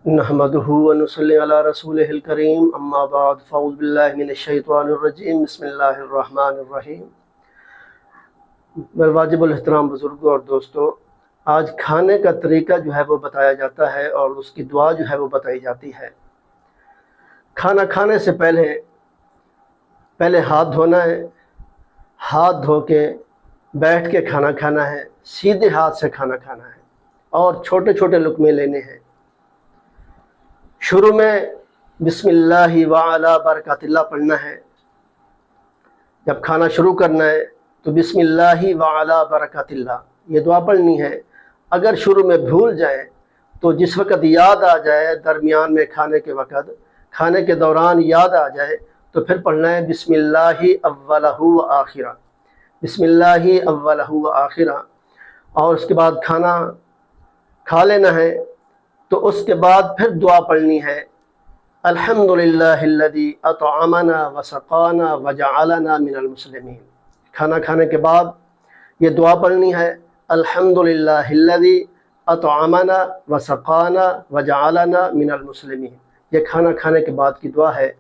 نحمدہ ونصلی علی رسولہ الکریم اما بعد فاعوذ باللہ من الشیطان الرجیم بسم اللہ الرحمن الرحیم۔ واجب الاحترام بزرگوں اور دوستوں، آج کھانے کا طریقہ جو ہے وہ بتایا جاتا ہے اور اس کی دعا جو ہے وہ بتائی جاتی ہے۔ کھانا کھانے سے پہلے ہاتھ دھونا ہے، ہاتھ دھو کے بیٹھ کے کھانا کھانا ہے، سیدھے ہاتھ سے کھانا کھانا ہے اور چھوٹے چھوٹے لقمے لینے ہیں۔ شروع میں بسم اللہ وعلی برکات اللہ پڑھنا ہے۔ جب کھانا شروع کرنا ہے تو بسم اللہ وعلی برکات اللہ یہ دعا پڑھنی ہے۔ اگر شروع میں بھول جائے تو جس وقت یاد آ جائے، درمیان میں کھانے کے دوران یاد آ جائے تو پھر پڑھنا ہے بسم اللہ اولہ و آخرہ، بسم اللہ اولہ و آخرہ، اور اس کے بعد کھانا کھا لینا ہے۔ تو اس کے بعد پھر دعا پڑھنی ہے، الحمدللہ الذی اطعمنا وسقانا وجعلنا من المسلمین۔ کھانا کھانے کے بعد یہ دعا پڑھنی ہے، الحمدللہ الذی اطعمنا وسقانا وجعلنا من المسلمین۔ یہ کھانا کھانے کے بعد کی دعا ہے۔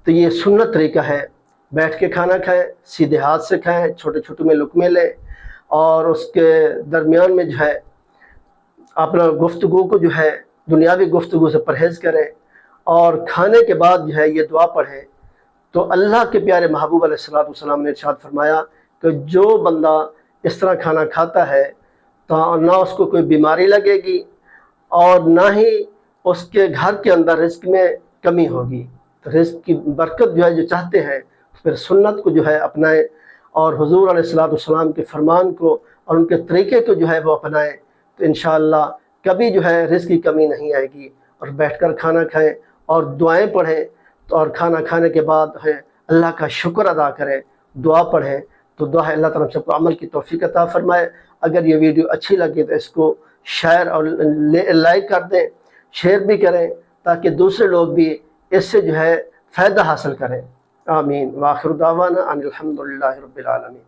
تو یہ سنت طریقہ ہے، بیٹھ کے کھانا کھائیں، سیدھے ہاتھ سے کھائیں، چھوٹے چھوٹے میں لقمے لیں، اور اس کے درمیان میں جو ہے اپنا گفتگو کو جو ہے دنیاوی گفتگو سے پرہیز کریں، اور کھانے کے بعد جو ہے یہ دعا پڑھیں۔ تو اللہ کے پیارے محبوب علیہ الصلوۃ والسلام نے ارشاد فرمایا کہ جو بندہ اس طرح کھانا کھاتا ہے تو نہ اس کو کوئی بیماری لگے گی اور نہ ہی اس کے گھر کے اندر رزق میں کمی ہوگی۔ تو رزق کی برکت جو ہے جو چاہتے ہیں پھر سنت کو جو ہے اپنائیں، اور حضور علیہ الصلوۃ والسلام کے فرمان کو اور ان کے طریقے کو جو ہے وہ اپنائیں، تو انشاءاللہ کبھی جو ہے رزق کی کمی نہیں آئے گی۔ اور بیٹھ کر کھانا کھائیں اور دعائیں پڑھیں، اور کھانا کھانے کے بعد ہے اللہ کا شکر ادا کریں، دعا پڑھیں۔ تو دعا ہے اللہ تعالیٰ ہم سب کو عمل کی توفیق عطا فرمائے۔ اگر یہ ویڈیو اچھی لگے تو اس کو شیئر اور لائک کر دیں، شیئر بھی کریں تاکہ دوسرے لوگ بھی اس سے جو ہے فائدہ حاصل کریں۔ آمین۔ وآخر دعوانا ان الحمدللہ رب العالمین۔